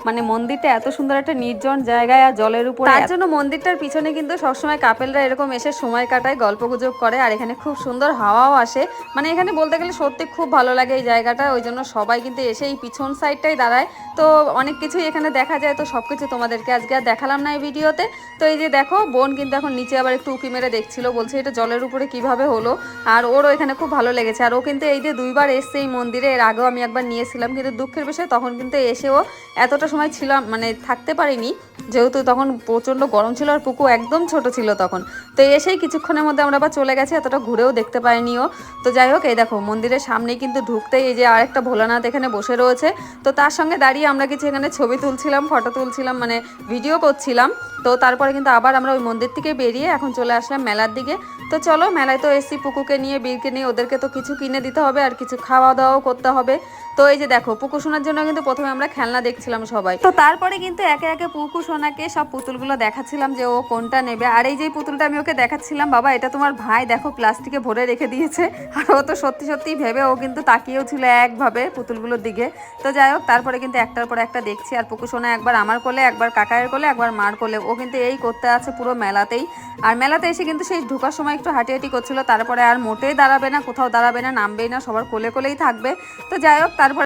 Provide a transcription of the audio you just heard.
মানে মন্দিরটা এত সুন্দর একটা নির্জন জায়গায় আর জলের উপরে, তার জন্য মন্দিরটার পিছনে কিন্তু সবসময় কাপেলরা এরকম এসে সময় কাটায়, গল্প গুজব করে। আর এখানে খুব সুন্দর হাওয়াও আসে, মানে এখানে বলতে গেলে সত্যি খুব ভালো লাগে এই জায়গাটা। ওই জন্য সবাই কিন্তু এসে এই পিছন সাইডটাই দাঁড়ায়। তো অনেক কিছুই এখানে দেখা যায়, তো সব কিছু তোমাদেরকে আজকে আর দেখালাম না এই ভিডিওতে। তো এই যে দেখো বোন কিন্তু এখন নিচে আবার একটু উঁকি মেরে দেখছিল, বলছে এটা জলের উপরে কিভাবে হলো। আর ওরও এখানে খুব ভালো লেগেছে। আর ও কিন্তু এই যে 2বার এসছে এই মন্দিরে, এর আগেও আমি একবার নিয়েছিলাম, কিন্তু দুঃখের বিষয় তখন কিন্তু এসেও এতটা সময় ছিলাম মানে থাকতে পারিনি, যেহেতু তখন প্রচণ্ড গরম ছিল আর পুকু একদম ছোট ছিল তখন। তো এসেই কিছুক্ষণের মধ্যে আমরা আবার চলে গেছি, এতটা ঘুরেও দেখতে পাইনিও। তো যাই হোক, এই দেখো মন্দিরের সামনেই কিন্তু ঢুকতেই এই যে আরেকটা ভোলানাথ এখানে বসে রয়েছে। তো তার সঙ্গে দাঁড়িয়ে আমরা কিছু এখানে ছবি তুলছিলাম, ফটো তুলছিলাম, মানে ভিডিও করছিলাম। তো তারপরে কিন্তু আবার আমরা ওই মন্দির থেকে বেরিয়ে এখন চলে আসলাম মেলার দিকে। তো চলো, মেলায় তো এসছি পুকুকে নিয়ে, বীরকে নিয়ে, ওদেরকে তো কিছু কিনে দিতে হবে আর কিছু খাওয়া দাওয়াও করতে হবে। তো এই যে দেখো পুকু সোনার জন্য কিন্তু প্রথমে আমরা খেলনা দেখছিলাম সবাই, তো তারপরে কিন্তু একে একে পুকু সোনাকে সব পুতুলগুলো দেখাচ্ছিলাম যে ও কোনটা নেবে। আর এই যে পুতুলটা আমি ওকে দেখাচ্ছিলাম, বাবা এটা তোমার ভাই দেখো প্লাস্টিকে ভরে রেখে দিয়েছে। আর ও তো সত্যি সত্যি ভেবে ও কিন্তু তাকিয়েও ছিল একভাবে পুতুলগুলোর দিকে। তো যাই হোক, তারপরে কিন্তু একটার পর একটা দেখছি। আর পুকু সোনা একবার আমার কোলে, একবার কাকায়ের কোলে, একবার মার কোলে, ও কিন্তু এই করতে আছে পুরো মেলাতেই। আর মেলাতে এসে কিন্তু সেই ঢোকার সময় একটু হাঁটি হাঁটি করছিল, তারপরে আর মোটেই দাঁড়াবে না, কোথাও দাঁড়াবে না, নামবেই না, সবার কোলে কোলেই থাকবে। তো যাই হোক,